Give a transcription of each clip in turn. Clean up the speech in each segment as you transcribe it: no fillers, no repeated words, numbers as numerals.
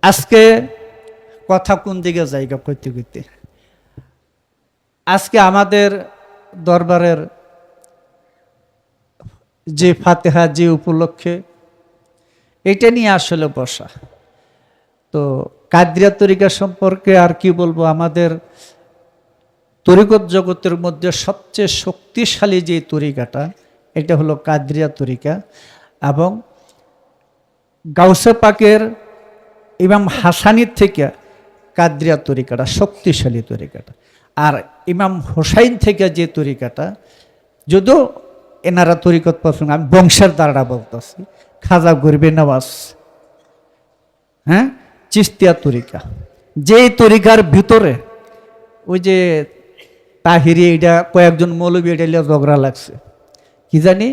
আজকে কথা কোন দিকে জায়গা করতে করতে আজকে আমাদের দরবারের যে ফাতেহা যে উপলক্ষে এটা নিয়ে আসলে বসা। তো কাদরিয়া তরিকা সম্পর্কে আর কি বলবো, আমাদের তরিকত জগতের মধ্যে সবচেয়ে শক্তিশালী যে তরিকাটা এটা হলো কাদরিয়া তরিকা, এবং গাউসে পাকের ইমাম হাসানির থেকে কাদরিয়া তরিকাটা শক্তিশালী তরিকাটা। আর ইমাম হোসাইন থেকে যে তরিকাটা, যদিও এনারা তরিকত পছন্দ, আমি বংশের দ্বারা বলতেছি, খাজা গরিবে নওয়াজ, হ্যাঁ, চিস্তিয়া তরিকা, যেই তরিকার ভিতরে ওই যে তাহিরি এটা কয়েকজন মৌলবী এটা ঝগড়া লাগছে, কি জানি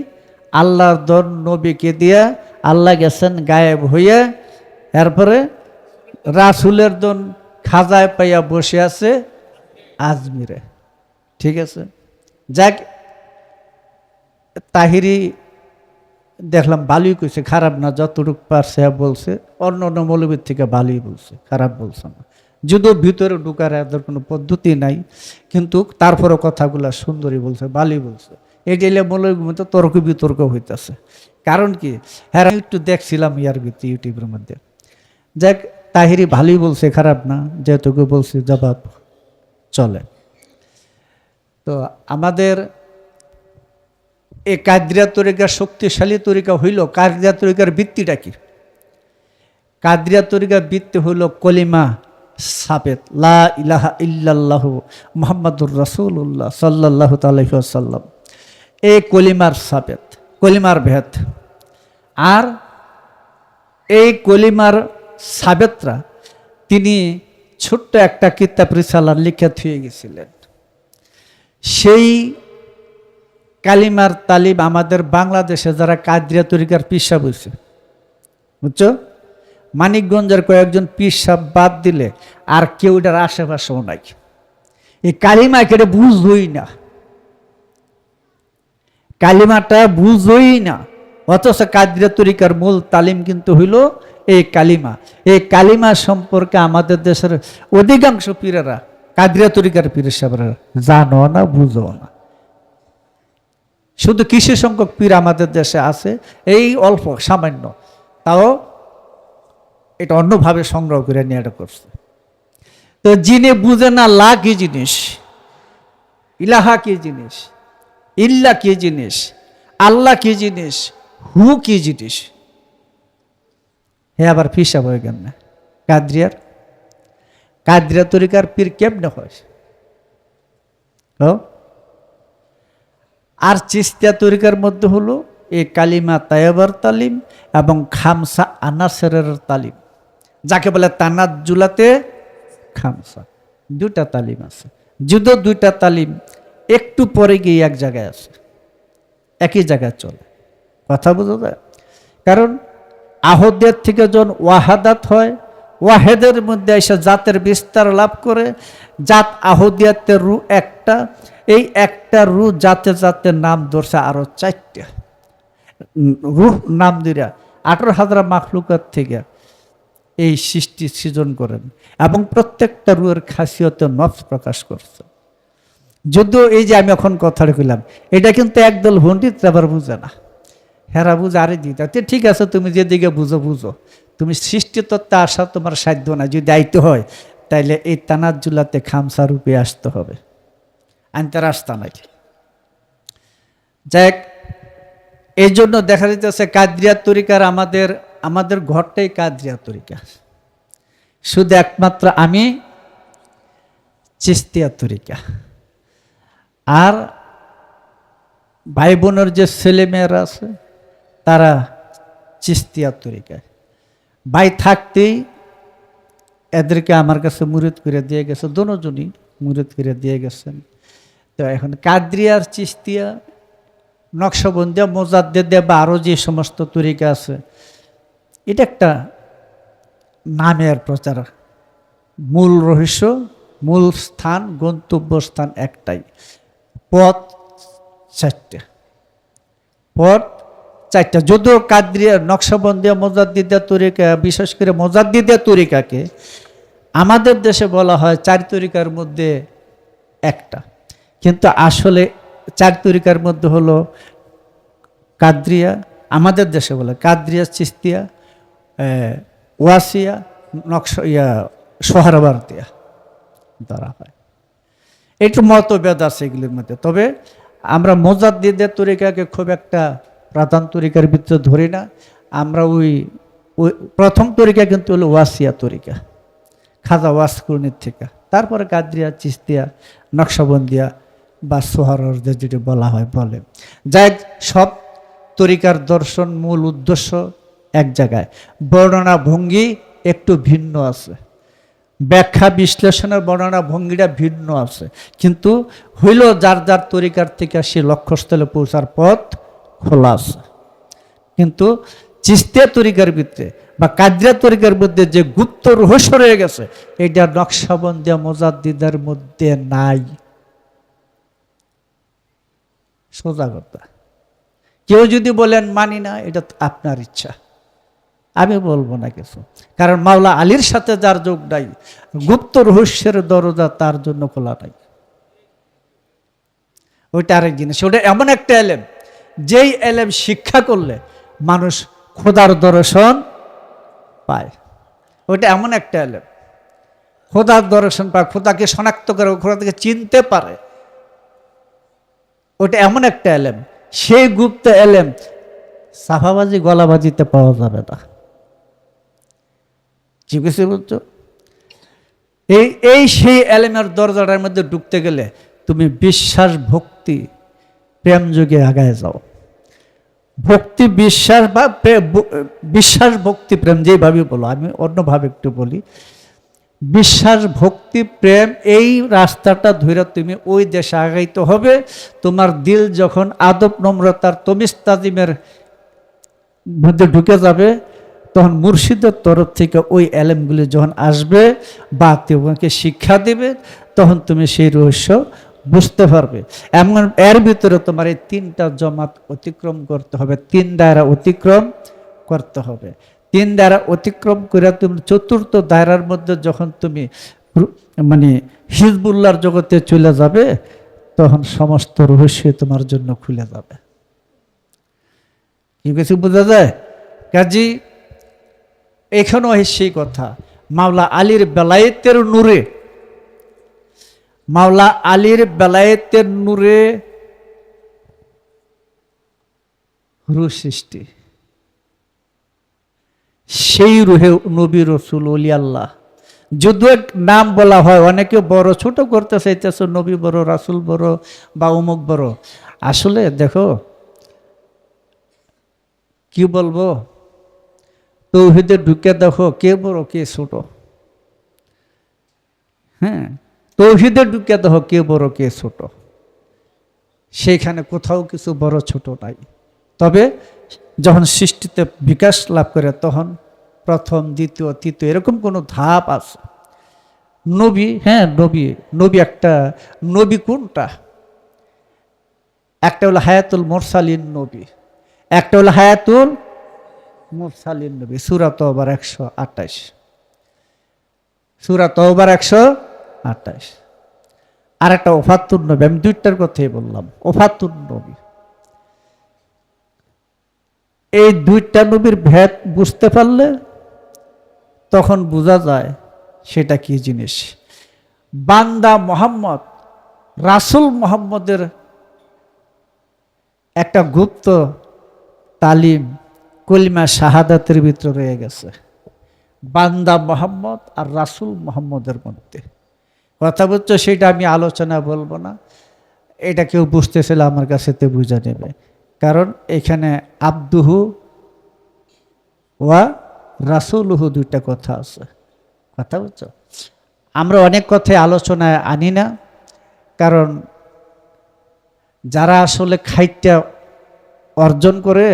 আল্লাহর দর নবীকে দিয়া আল্লাহ গেছেন গায়েব হইয়া, এরপরে রাসুলের দন খাজায় পাইয়া বসে আছে আজমিরে। ঠিক আছে, যাক, তাহিরি দেখলাম ভালোই কইছে, খারাপ না, যতটুক পারছে বলছে, অন্য অন্য মৌলবীর থেকে ভালোই বলছে, খারাপ বলছে না, যদিও ভিতরে ঢুকার এদের কোনো পদ্ধতি নাই, কিন্তু তারপরে কথাগুলো সুন্দরই বলছে, ভালোই বলছে। এটা এলে মৌলবীর মধ্যে তর্ক বিতর্ক হইতেছে। কারণ কি, হ্যাঁ আমি একটু দেখছিলাম ইয়ার ভিতরে ইউটিউবের মধ্যে, যাক তাহিরি ভালোই বলছে, খারাপ না, যেটুকু বলছে জবাব চলে। তো আমাদের এই কাদরিয়া তরিকার শক্তিশালী তরিকা হইল, কাদরিয়া তরিকার ভিত্তিটা কি? কাদরিয়া তরিকার ভিত্তি হইল কলিমা সাবেত, লা ইলাহা ইল্লাল্লাহু মুহাম্মাদুর রাসূলুল্লাহ সাল্লাল্লাহু আলাইহি ওয়াসাল্লাম। এই কলিমার সাবেত, কলিমার ভেদ। আর এই কলিমার সাবেতরা তিনি ছোট্ট একটা কিতাব রিসালা লিখে থুয়ে গেছিলেন। সেই কালিমার তালিম আমাদের বাংলাদেশে যারা কাদরিয়া তরিকার পীর সাহেব হয়েছে, বুঝছো, মানিকগঞ্জের কয়েকজন পীর সাহেব বাদ দিলে আর কেউ এটার আশেপাশেও নাই। এই কালিমা কেটে বুঝবই না, কালিমাটা বুঝবই না, অথচ কাদরিয়া তরিকার মূল তালিম কিন্তু হইল এই কালিমা। এই কালিমা সম্পর্কে আমাদের দেশের অধিকাংশ পীরেরা, কাদরিয়া তরিকার পীর সাহেবরা জানো না, বুঝো না। শুধু কিছু সংখ্যক পীর আমাদের দেশে আছে, এই অল্প সামান্য, তাও এটা অন্যভাবে সংগ্রহ করে নিয়ে এটা করছে। তো যিনি বুঝে না লা কি জিনিস, ইলাহা কি জিনিস, ইল্লা কি জিনিস, আল্লাহ কি জিনিস, হু কি জিনিস, হে আবার পীর সাহেব হয়ে গেল না। কাদরিয়া তরিকার পীর কেমনে হয়? আর চিস্তিয়া তরিকার মধ্যে হলো এই কালিমা তায়েবার তালিম এবং খামসা আনাসেরের তালিম, যাকে বলে তানাজ্জুলাতে খামসা। দুটা তালিম আছে, যদিও দুইটা তালিম একটু পরে গিয়ে এক জায়গায় আছে, একই জায়গায় চলে। কথা বোঝা যায়? কারণ আহদের থেকে যখন ওয়াহাদাত হয়, ওয়াহেদের মধ্যে এসে জাতের বিস্তার লাভ করে, জাত আহদিয়াতের রু একটা, এই একটা রু জাতে জাতে নাম ধরছে আরো 4টা রুহ নাম দিয়া 18,000 মাখলুকাত থেকে এই সৃষ্টি সৃজন করেন, এবং প্রত্যেকটা রুয়ের খাসিয়তে নফস প্রকাশ করছে। যদিও এই যে আমি এখন কথাটা কইলাম, এটা কিন্তু একদল পণ্ডিত আবার বুঝে না, হেরা বুঝে আরে দিতে, ঠিক আছে তুমি যেদিকে বুঝো বুঝো, তুমি সৃষ্টি তত্ত্বে আসা তোমার সাধ্য না, যদি আইতে হয় তাইলে এই তানাজ্জুলাতে খামসা রূপে আসতে হবে, আনতে রাস্তা নাই। যাক, এই জন্য দেখা যাইতেছে কাদরিয়া তরিকার আমাদের ঘরটাই কাদরিয়া তরিকা, শুধু একমাত্র আমি চিস্তিয়া তরিকা। আর ভাই বোনের যে ছেলে মেয়েরা আছে তারা চিস্তিয়া তরিকায়। ভাই থাকতেই এদেরকে আমার কাছে মুরিদ করে দিয়ে গেছে, দোনোজনই মুরিদ করে দিয়ে গেছেন। তো এখন কাদরিয়ার চিস্তিয়া নকশবন্দিয়া মোজাদ্দেদে বা আরও যে সমস্ত তরিকা আছে, এটা একটা নামের প্রচার, মূল রহস্য, মূল স্থান, গন্তব্যস্থান একটাই, পথ 4টে, পথ চারটা, যদিও কাদরিয়া, নকশবন্দিয়া, মোজাদ্দিদিয়া তরিকা, বিশেষ করে মোজাদ্দিদিয়া তরিকাকে আমাদের দেশে বলা হয় চার তরিকার মধ্যে একটা, কিন্তু আসলে চার তরিকার মধ্যে হলো কাদরিয়া, আমাদের দেশে বলে কাদরিয়া, চিস্তিয়া, ওয়াসিয়া, সোহরাওয়ার্দিয়া ধরা হয়। একটু মতভেদ আছে এগুলির মধ্যে। তবে আমরা মোজাদ্দিদের তরিকাকে খুব একটা প্রধান তরিকার ভিতরে ধরি না। আমরা ওই প্রথম তরিকা কিন্তু হলো ওয়াসিয়া তরিকা, খাজা ওয়াসকুরনির থেকে। তারপরে কাদরিয়া, চিস্তিয়া, নকশবন্দিয়া বা সোহরাওয়ার্দিয়া যেটা বলা হয় বলে। যাই সব তরিকার দর্শন, মূল উদ্দেশ্য এক জায়গায়, বর্ণনা ভঙ্গি একটু ভিন্ন আছে, ব্যাখ্যা বিশ্লেষণের বর্ণনা ভঙ্গিটা ভিন্ন আছে, কিন্তু হইল যার যার তরিকার থেকে সে লক্ষ্যস্থলে পৌঁছার পথ খোলা আছে। কিন্তু চিস্তিয়া তরিকার ভিতরে বা কাদরিয়া তরিকার মধ্যে যে গুপ্ত রহস্য রয়ে গেছে, এটা নকশবন্দিয়া, মোজাদ্দিদের মধ্যে নাই। সোজা কথা। কেউ যদি বলেন মানি না, এটা আপনার ইচ্ছা, আমি বলবো না কিছু। কারণ মাওলা আলীর সাথে যার যোগ নাই, গুপ্ত রহস্যের দরজা তার জন্য খোলা নাই। ওইটা আরেক জিনিস। ওটা এমন একটা এলেম, যেই এলেম শিক্ষা করলে মানুষ খোদার দর্শন পায়। ওইটা এমন একটা এলেম, খোদার দর্শন পায়, খোদাকে শনাক্ত করে, খোদাকে চিনতে পারে। ওটা এমন একটা এলেম, সেই গুপ্ত এলেম সাফাবাজি, গলাবাজিতে পাওয়া যাবে না। ঠিক আছে বলছো? এই সেই এলেমের দরজাটার মধ্যে ঢুকতে গেলে তুমি বিশ্বাস, ভক্তি, প্রেম যুগে আগায় যাও। ভক্তি, বিশ্বাস বা বিশ্বাস, ভক্তি, প্রেম যেভাবে বলো, আমি অন্যভাবে একটু বলি। বিশ্বাস, ভক্তি, প্রেম, এই রাস্তাটা ধরে তুমি ওই দেশে আগাইতে হবে। তোমার দিল যখন আদব, নম্রতার, তমিজ, তাজিমের মধ্যে ঢুকে যাবে, তখন মুর্শিদের তরফ থেকে ওই এলেমগুলি যখন আসবে বা তোমাকে শিক্ষা দেবে, তখন তুমি সেই রহস্য বুঝতে পারবে। এমন এর ভিতরে তোমার এই তিনটা জমাত অতিক্রম করতে হবে, তিন দায়রা অতিক্রম করতে হবে। তিন দায়রা অতিক্রম করে তুমি চতুর্থ দায়রার মধ্যে যখন তুমি মানে হিজবুল্লাহর জগতে চলে যাবে, তখন সমস্ত রহস্য তোমার জন্য খুলে যাবে। কি কিছু বোঝা যায়? কাজী এখানেও সেই কথা, মাওলা আলীর বেলায়েতের নূরে, মাওলা আলীর বেলায়েতের নূরে রূহ সৃষ্টি, সেই রুহে নবী, রসুল, ওলি আল্লাহ। যদিও নাম বলা হয়, অনেকে বড় ছোট করতে চাইতেছে, নবী বড়, রাসুল বড় বা অমুক বড়। আসলে দেখো, কি বলবো, তৌহিদে ঢুকে দেখো কে বড় কে ছোট। হ্যাঁ, তৌহিদে ঢুকে দেখো কে বড় কে ছোট, সেইখানে কোথাও কিছু বড় ছোট নাই। তবে যখন সৃষ্টিতে বিকাশ লাভ করে, তখন প্রথম, দ্বিতীয়, তৃতীয় এরকম কোনো ধাপ আছে। নবী, হ্যাঁ নবী, নবী একটা, নবী কোনটা? একটা হলো হায়াতুল মুরসালিন নবী, একটা হলো হায়াতুল মুরসালিন নবী। সূরা তওবার 128, সূরা তওবার 128। আর একটা ওফাতুন নবী, আমি দুইটার কথাই বললাম, ওফাতুন নবী। এই দুইটা নবীর ভেদ বুঝতে পারলে তখন বোঝা যায় সেটা কি জিনিস। বান্দা মোহাম্মদ, রাসূল মোহাম্মদের একটা গুপ্ত তালিম কলিমা শাহাদাতের ভিতরে রয়ে গেছে, বান্দা মোহাম্মদ আর রাসূল মোহাম্মদের মধ্যে। কথা বলছো, সেটা আমি আলোচনা বলবো না, এটা কেউ বুঝতে চাইলে আমার কাছে তে বুঝে নেবে। কারণ এখানে আব্দুহু ওয়া রাসূলুহু দুইটা কথা আছে। কথা বলছো, আমরা অনেক কথাই আলোচনায় আনি না, কারণ যারা আসলে খাইটা অর্জন করে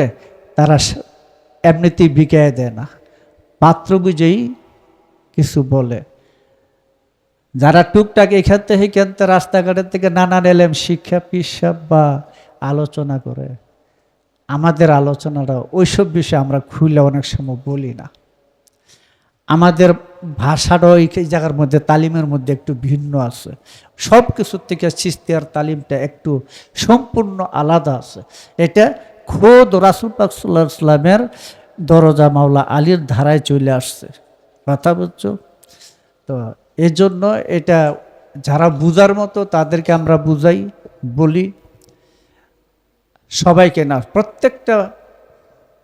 তারা এমনিতেই বিকায় দেয় না, পাত্র বুঝেই কিছু বলে। যারা টুকটাক এখান থেকে রাস্তাঘাটের থেকে নানান এলেম শিক্ষা, পিসাব বা আলোচনা করে, আমাদের আলোচনাটা ওইসব বিষয়ে আমরা খুলে অনেক সময় বলি না। আমাদের ভাষাটাও এই জায়গার মধ্যে তালিমের মধ্যে একটু ভিন্ন আছে। সব কিছুর থেকে চিশতিয়ার তালিমটা একটু সম্পূর্ণ আলাদা আছে। এটা খোদ রাসূল পাক সাল্লাল্লাহু আলাইহি ওয়াসাল্লামের দরজা মাওলা আলীর ধারায় চলে আসছে। কথা বুঝছো? তো এই জন্য এটা যারা বুঝার মতো তাদেরকে আমরা বুঝাই, বলি, সবাইকে না, প্রত্যেকটা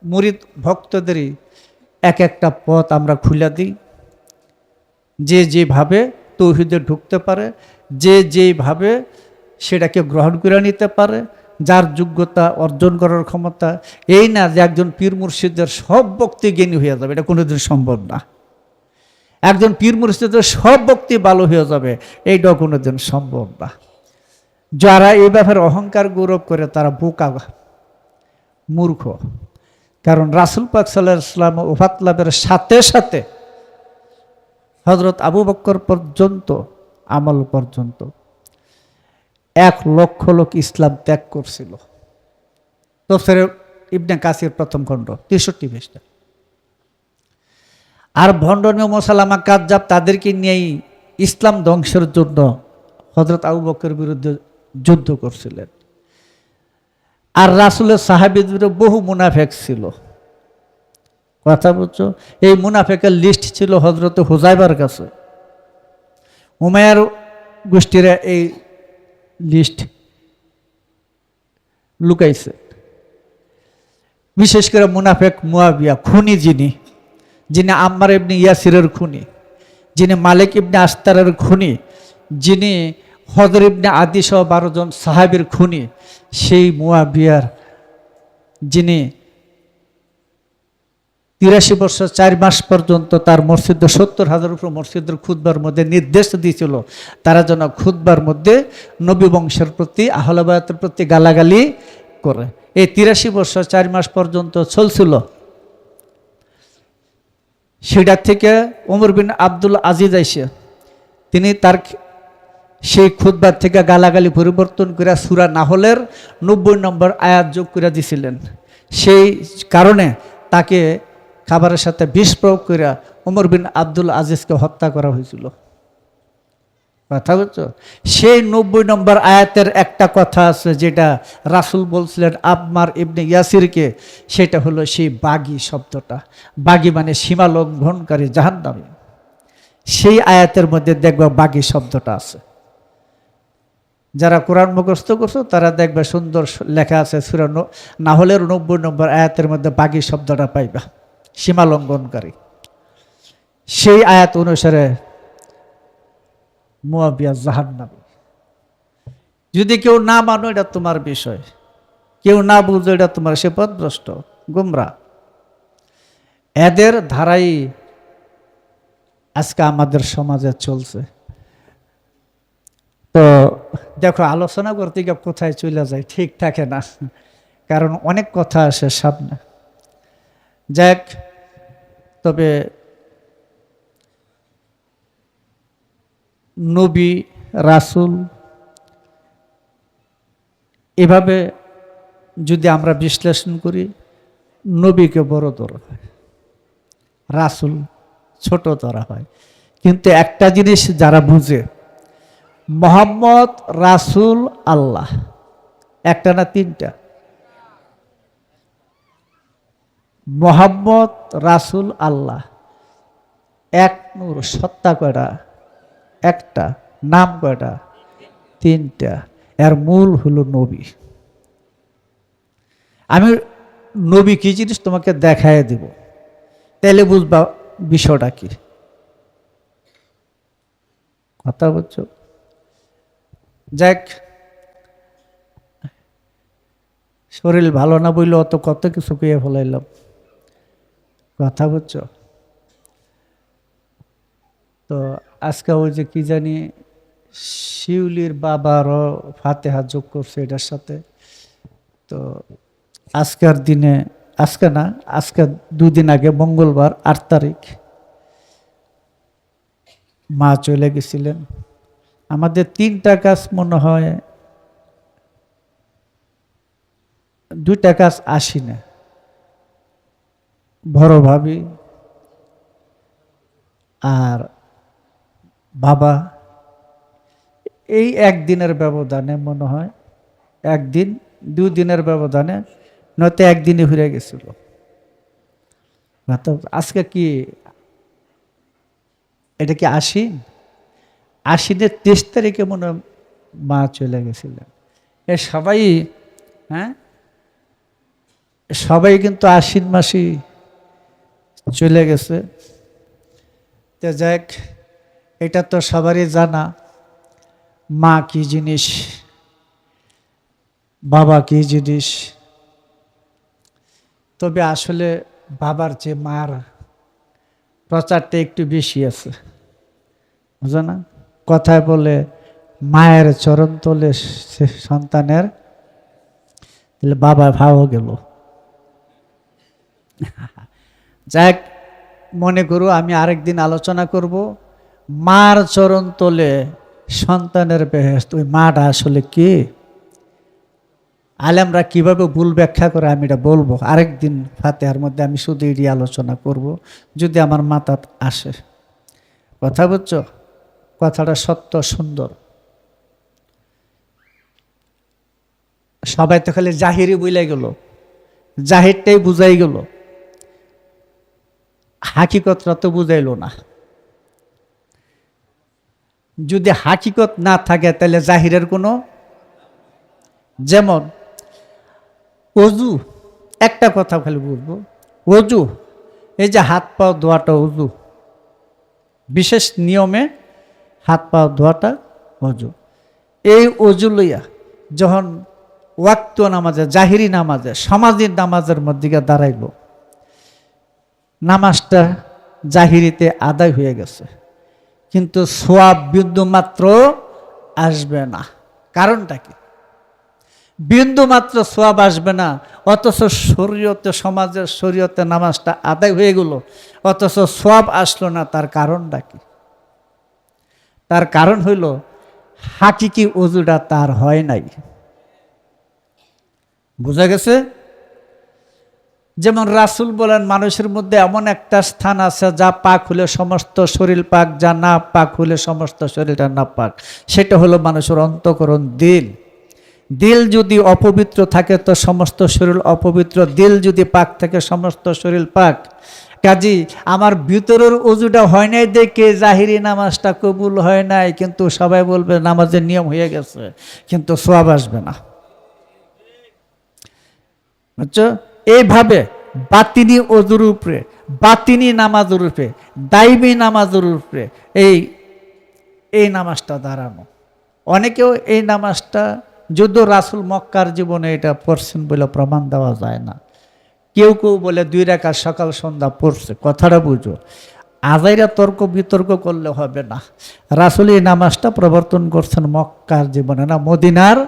মুরিদ ভক্তদেরই এক একটা পথ আমরা খুলে দিই। যে যেভাবে তৌহিদে ঢুকতে পারে, যে যেভাবে সেটাকে গ্রহণ করে নিতে পারে, যার যোগ্যতা অর্জন করার ক্ষমতা, এই না যে একজন পীর মুর্শিদের সব বক্তি জ্ঞানী হয়ে যাবে, এটা কোনোদিন সম্ভব না। একজন পীর মুর্শিদের সব বক্তি ভালো হয়ে যাবে, এইটাও কোনোদিন সম্ভব না। যারা এই ব্যাপারে অহংকার গৌরব করে তারা বোকা, মূর্খ। কারণ রাসূল পাক সাল্লাল্লাহু আলাইহি ওয়াসাল্লাম ওফাত লাভের সাথে সাথে হযরত আবু বকর পর্যন্ত, আমল পর্যন্ত 1 লক্ষ লোক ইসলাম ত্যাগ করছিল। তাফসীরে ইবনে কাসির প্রথম খণ্ড 63 পৃষ্ঠা। আর ভণ্ডনীয় মুসালামা কাজ্জাব তাদেরকে নিয়েই ইসলাম ধ্বংসের জন্য হযরত আবু বকরের বিরুদ্ধে যুদ্ধ করছিলেন। আর রাসূলের সাহাবীদের বহু মুনাফিক ছিল। কথা বুঝছো? এই মুনাফিকের লিস্ট ছিল হযরত হুযায়বার কাছে। উমাইয়ার গোষ্ঠীরা এই লিস্ট লুকাইছে। বিশেষ করে মুনাফিক মুয়াবিয়া, খুনি যিনি আম্মার ইবনে ইয়াসিরের খুনি, যিনি মালিক ইবনে আস্তারের খুনি, যিনি হযর ইবনে আদি সহ 12 জন সাহাবীর খুনি, সেই মুয়াবিয়ার যিনি 83 বছর 4 মাস পর্যন্ত তার মসজিদে 70,000 উপর মসজিদের খুতবার মধ্যে নির্দেশ দিয়েছিল তারা যেন খুতবার মধ্যে নবী বংশের প্রতি, আহলে বায়াতের প্রতি গালাগালি করে। এই 83 বছর 4 মাস পর্যন্ত চলছিল। সেটা থেকে ওমর বিন আব্দুল আজিজ আইসা তিনি তার সেই খুতবার থেকে গালাগালি পরিবর্তন করে সূরা নাহলের 90 নম্বর আয়াত যোগ করে দিয়েছিলেন। সেই কারণে তাকে খাবারের সাথে বিষ প্রয়োগ করে ওমর বিন আব্দুল আজিজকে হত্যা করা হয়েছিল। কথা বুঝছো? সেই 90 নম্বর আয়াতের একটা কথা আছে যেটা রাসূল বলছিলেন আম্মার ইবনে ইয়াসিরকে, সেটা হলো সেই বাগী শব্দটা। বাগী মানে সীমা লঙ্ঘনকারী, জাহান্নামী। সেই আয়াতের মধ্যে দেখবা বাগী শব্দটা আছে। যারা কোরআন মুখস্থ করছো তারা দেখবে সুন্দর লেখা আছে সূরা নাহলের 90 নম্বর আয়াতের মধ্যে বাগী শব্দটা পাইবা, সীমা লঙ্ঘনকারী। সেই আয়াত অনুসারে মুয়াবিয়া জাহান্নামী। যদি কেউ না মানো এটা তোমার বিষয়, কেউ না বুঝো এটা তোমার, সে পথভ্রষ্ট, গুমরা। এদের ধারাই আজকে আমাদের সমাজে চলছে। তো দেখো, আলোচনা করতে গিয়ে কোথায় চলে যায় ঠিক থাকে না, কারণ অনেক কথা আসে সামনে। যাক, তবে নবী রাসূল এভাবে যদি আমরা বিশ্লেষণ করি, নবীকে বড় ধরা হয়, রাসূল ছোট ধরা হয়। কিন্তু একটা জিনিস যারা বুঝে, মুহাম্মদ রাসূল আল্লাহ, একটা না তিনটা? মুহাম্মদ রাসূল আল্লাহ, এক নূর, সত্তা কয়টা? একটা। নাম কয়টা? তিনটা। এর মূল হলো নবী। আমি নবী কি জিনিস তোমাকে দেখায় দেব, তাহলে বুঝবা বিষয়টা কি। কথা বলছো? যাক, শরীর ভালো না বললে অত কত কিছু কইয়া ফেলাইলাম। কথা বলছো? তো আজকে ওই যে কি জানি শিউলির বাবারও ফাতেহা যোগ করছে এটার সাথে। তো আজকের দিনে, আজকে না, আজকে 2 দিন আগে মঙ্গলবার 8 তারিখ মা চলে গেছিলেন। আমাদের 3টা কাজ মনে হয় দুইটা কাজ আসি না, বড় ভাবি আর বাবা, এই একদিনের ব্যবধানে মনে হয়, একদিন 2 দিনের ব্যবধানে, নয়তো একদিনে ফিরে গেছিল। আজকে কি এটা কি আশ্বিনের 23 তারিখে মনে হয় মা চলে গেছিলেন। এ সবাই, হ্যাঁ সবাই কিন্তু আশ্বিন মাসেই চলে গেছে। তো যাক, এটা তো সবারই জানা, মা কি জিনিস, বাবা কি জিনিস। তবে আসলে বাবার যে মার প্রচারটা একটু বেশি আছে, বুঝো না? কথায় বলে মায়ের চরণ তলে সন্তানের, তাহলে বাবা ভাও গেল। যাক, মনে করো আমি আরেকদিন আলোচনা করব মার চরণ তলে সন্তানের বেহেশত। ওই মাটা আসলে কি, আলেমরা কিভাবে ভুল ব্যাখ্যা করে আমি এটা বলবো আরেকদিন। ফাতিহার মধ্যে আমি শুধু এটি আলোচনা করব, যদি আমার মাথাত আসে। কথা বুঝছো? কথাটা সত্য, সুন্দর। সবাই তো খালি জাহিরি বুঝাই গেল, জাহিরটাই বুঝাই গেল, হাকিকতটা তো বুঝাইল না। যদি হাকিকত না থাকে তাহলে জাহিরের কোনো, যেমন অজু, একটা কথা খালি বলবো, অজু, এই যে হাত পা ধোয়াটা অজু, বিশেষ নিয়মে হাত পা ধোয়াটা অজু। এই অজু লইয়া যখন ওয়াক্ত নামাজে, জাহিরি নামাজে, সমাজের নামাজের মধ্যে দাঁড়াইল, নামাজটা জাহিরিতে আদায় হয়ে গেছে, কিন্তু সোয়াব বিন্দু মাত্র আসবে না। কারণটা কি? বিন্দু মাত্র সোয়াব আসবে না, অথচ শরীয়তে, সমাজের শরীয়তে নামাজটা আদায় হয়ে গেল, অথচ সোয়াব আসলো না। তার কারণটা কি? তার কারণ হইল হাকিকি ওযুটা তার হয় নাই। বুঝা গেছে? যেমন রাসূল বলেন, মানুষের মধ্যে এমন একটা স্থান আছে যা পাক হলে সমস্ত শরীর পাক, যা না পাক হলে সমস্ত শরীরটা না পাক। সেটা হলো মানুষের অন্তঃকরণ, দিল। দিল যদি অপবিত্র থাকে তো সমস্ত শরীর অপবিত্র, দিল যদি পাক থাকে সমস্ত শরীর পাক। কাজী আমার ভিতরের ওযুটা হয় নাই দেখে জাহিরি নামাজটা কবুল হয় নাই, কিন্তু সবাই বলবে নামাজের নিয়ম হয়ে গেছে, কিন্তু সওয়াব আসবে না। বুঝছো? এইভাবে বাতিনি ওযুর উপরে, বাতিনি নামাজের উপরে, দাইমি নামাজের উপরে এই নামাজটা দাঁড়ানো। অনেকেও এই নামাজটা, যদিও রাসূল মক্কার জীবনে এটা পড়ছেন বলে প্রমাণ দেওয়া যায় না, কেউ কেউ বলে 2 রাকাত সকাল সন্ধ্যা পড়ছে। কথাটা বুঝো, আজাইরা তর্ক বিতর্ক করলে হবে না। রাসূল এই নামাজটা প্রবর্তন করছেন মক্কার জীবনে না, মদিনার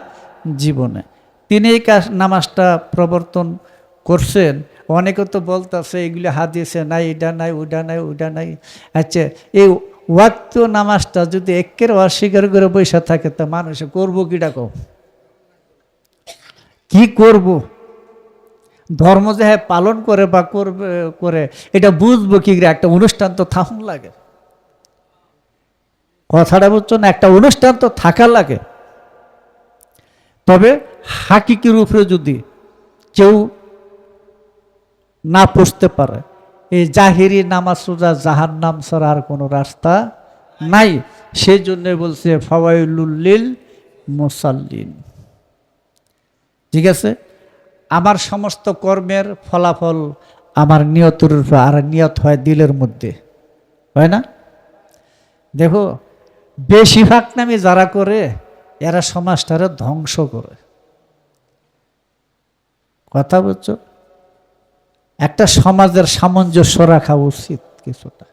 জীবনে। তিনি এই নামাজটা প্রবর্তন করছেন। অনেকে তো বলতেছে এগুলি হাদিসে নাই, এটা নাই, ওইটা নাই, ওইটা নাই। আচ্ছা, এই ওয়াক্ত নামাজটা যদি একের অস্বীকার করে বসে থাকে তা মানুষে করবো কিটা? কি করব? ধর্ম যে পালন করে বা করবে করে এটা বুঝবো কি করে? একটা অনুষ্ঠান তো থাকুন লাগে। কথাটা বুঝছো না? একটা অনুষ্ঠান তো থাকা লাগে। তবে হাকিকির উপরে যদি কেউ না পৌঁছতে পারে, এই জাহিরি নামাজ সোজা জাহান্নাম ছাড়া আর কোনো রাস্তা নাই। সেই জন্য বলছে ফাওয়াইলুল লিল মুসাল্লিন। ঠিক আছে? আমার সমস্ত কর্মের ফলাফল আমার নিয়তের উপর, আর নিয়ত হয় দিলের মধ্যে, হয় না? দেখো, বেশিরভাগ নামে যারা করে এরা সমাজটারে ধ্বংস করে। কথা বুঝছো? একটা সমাজের সামঞ্জস্য রাখা উচিত কিছুটা।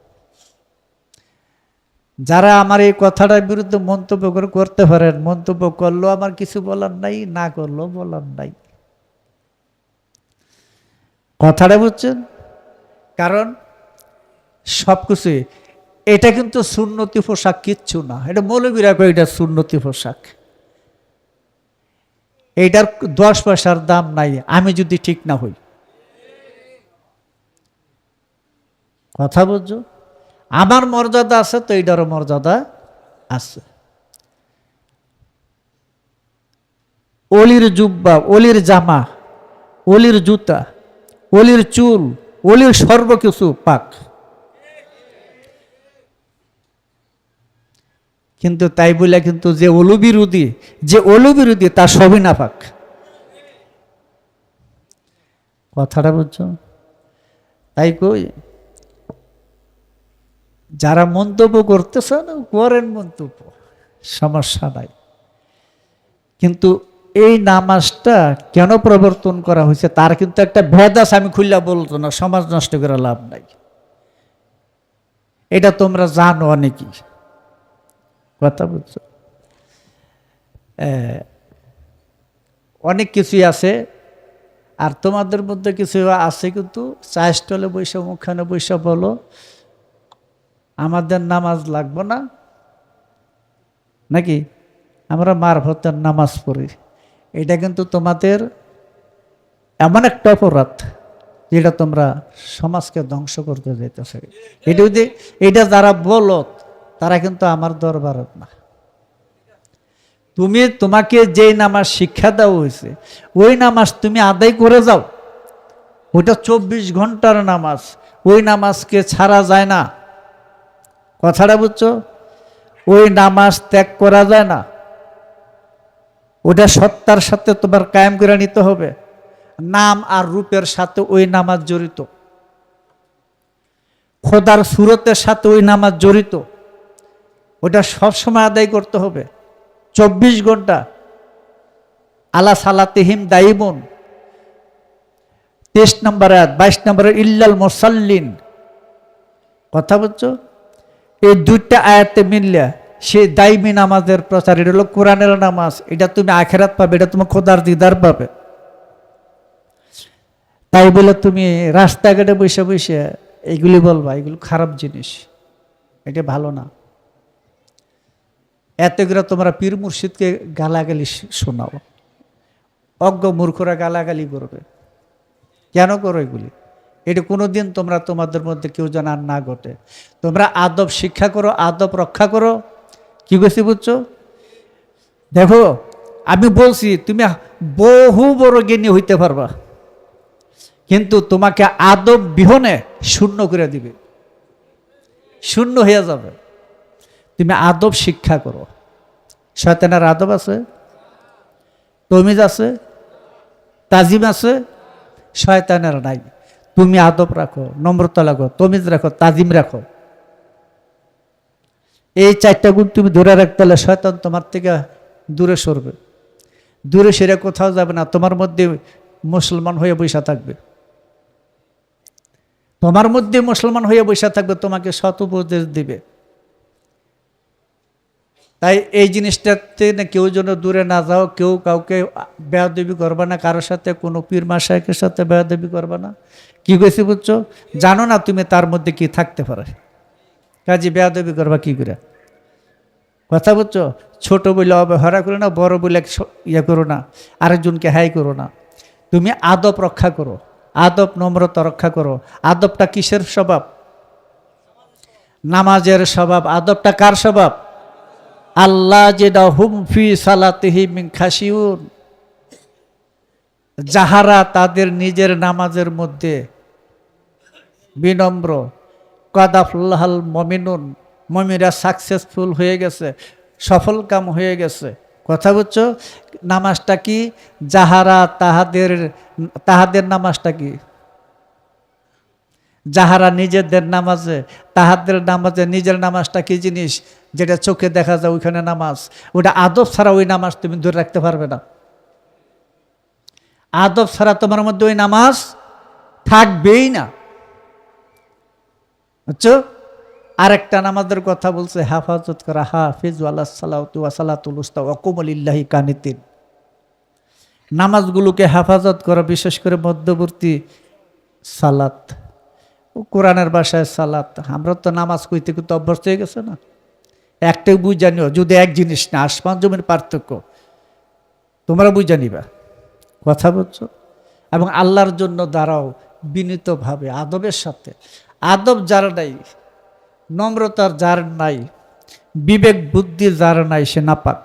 যারা আমার এই কথাটার বিরুদ্ধে মন্তব্য করতে পারেন, মন্তব্য করলেও আমার কিছু বলার নাই, না করলেও বলার নাই। কথাটা বুঝছেন? কারণ সবকিছু, এটা কিন্তু সুন্নতি পোশাক কিচ্ছু না। এটা মৌলবীরা কয় এটা সুন্নতি পোশাক। এইটার 10 পয়সার দাম নাই আমি যদি ঠিক না হই। কথা বুঝছো? আমার মর্যাদা আছে তো এইটারও মর্যাদা আছে। অলির জুব্বা, অলির জামা, অলির জুতা, অলির চুল, অলির সর্বকিছু পাক। কিন্তু তাই বলে কিন্তু যে অলি বিরোধী তার সবই না পাক। কথাটা বুঝছো? তাই কই যারা মন্তব্য করতেছে না করেন মন্তব্য, সমস্যা নাই। কিন্তু এই নামাজটা কেন প্রবর্তন করা হয়েছে তার কিন্তু একটা ভেদ আছে, আমি খুললা বলতো না, সমাজ নষ্ট করে লাভ নাই। এটা তোমরা জানো অনেকেই। কথা বুঝছো? অনেক কিছুই আছে, আর তোমাদের মধ্যে কিছু আছে কিন্তু চা স্টলে বৈশা মুখখানে বৈশা বলো আমাদের নামাজ লাগবে না নাকি, আমরা মারফতের নামাজ পড়ি। এটা কিন্তু তোমাদের এমন একটা অপরাধ যেটা তোমরা সমাজকে ধ্বংস করতে যাইতেছে। এটা যারা বলো তারা কিন্তু আমার দরবারত না। তোমাকে যেই নামাজ শিক্ষা দেওয়া হয়েছে ওই নামাজ তুমি আদায় করে যাও। ওইটা 24 ঘন্টার নামাজ, ওই নামাজকে ছাড়া যায় না। কথাটা বুঝছো? ওই নামাজ ত্যাগ করা যায় না। ওটা সত্তার সাথে তোমার কায়েম করে নিতে হবে। নাম আর রূপের সাথে ওই নামাজ জড়িত, খোদার সুরতের সাথে ওই নামাজ জড়িত। ওটা সবসময় আদায় করতে হবে 24 ঘন্টা। আলা সালাতিহিম দাইমুন 23 নম্বর আয়াত, 22 নম্বর ইল্লাল মুসাল্লিন। কথা বুঝছো? এই দুইটা আয়াতে মিললে সে দাইমি নামাজের প্রচার। এটা হলো কোরআনের নামাজ, এটা তুমি আখেরাত পাবে, এটা তুমি খোদার দিদার পাবে। তাই বলে তুমি রাস্তাঘাটে বসে বসে এইগুলি বলবা, এগুলো খারাপ জিনিস, এটা ভালো না। এত করে তোমরা পীর মুর্শিদকে গালাগালি শোনাও, অজ্ঞ মূর্খরা গালাগালি করবে। কেন করো এগুলি? এটা কোনোদিন তোমরা তোমাদের মধ্যে কেউ যেন আর না ঘটে। তোমরা আদব শিক্ষা করো, আদব রক্ষা করো। কি বলছি বুঝছো? দেখো আমি বলছি তুমি বহু বড় জ্ঞানী হইতে পারবা, কিন্তু তোমাকে আদব বিহনে শূন্য করে দিবে, শূন্য হয়ে যাবে। তুমি আদব শিক্ষা করো। শয়তানের আদব আছে, তমিজ আছে, তাজিম আছে, শয়তানের নাই। তুমি আদব রাখো, নম্রতা রাখো, তমিজ রাখো, তাজিম রাখো। এই 4টা গুণ তুমি ধরে রাখতে হলে শয়তান তোমার থেকে দূরে সরবে। দূরে সেরে কোথাও যাবে না, তোমার মধ্যে মুসলমান হয়ে বসে থাকবে। তোমার মধ্যে মুসলমান হয়ে বসে থাকবে, তোমাকে সৎ উপদেশ দিবে। তাই এই জিনিসটাতে কেউ যেন দূরে না যাও। কেউ কাউকে বেয়াদবি করবা না, কারোর সাথে কোনো পীর মাশায়েখের সাথে বেয়াদবি করবা না। কি কইছি বুঝছো? জানো না তুমি তার মধ্যে কি থাকতে পারে, কাজে বেয়াদবি করবা কি করে। কথা বুঝছো? ছোট বলে অবহেলা করো না, বড় বলে ইয়ে করো না, আরেকজনকে হাই করো না। তুমি আদব রক্ষা করো, আদব নম্রতা রক্ষা করো। আদবটা কিসের স্বভাব? নামাজের স্বভাব। আদবটা কার স্বভাব? আল্লাহ যেটা হুম ফি সালাতিহিম খাশিউন, যাহারা তাদের নিজের নামাজের মধ্যে বিনম্র। কাদাফুল্লাহাল মমিনুন, মমিরা সাকসেসফুল হয়ে গেছে, সফল কাম হয়ে গেছে। কথা বুঝছো? নামাজটা কি? যাহারা তাহাদের নামাজটা কি? যাহারা নিজেদের নামাজে, তাহাদের নামাজে। নিজের নামাজটা কি জিনিস? যেটা চোখে দেখা যায় ওইখানে নামাজ। ওটা আদব ছাড়া ওই নামাজ তুমি ধরে রাখতে পারবে না। আদব ছাড়া তোমার মধ্যে ওই নামাজ থাকবেই না। বুঝছো? আরেকটা নামাজের কথা বলছে, হেফাজত করা। হাফিজ আলাস সালাতু ওয়া সালাতুল উস্তা ওয়া কুমু লিল্লাহি কানিতিন। নামাজগুলোকে হেফাজত করা, বিশেষ করে মধ্যবর্তী সালাত, কোরআনের ভাষায় সালাত। আমরা তো নামাজ কইতে কইতে অভ্যস্ত হয়ে গেছে না। একটাই বুঝ জানিও, যদি এক জিনিস না, আসমান জমির পার্থক্য। তোমরা বুঝে নিবা, কথা বলছো। এবং আল্লাহর জন্য দাঁড়াও বিনীতভাবে, আদবের সাথে। আদব যার নাই, নম্রতার যার নাই, বিবেক বুদ্ধি যার নাই, সে নাপাক।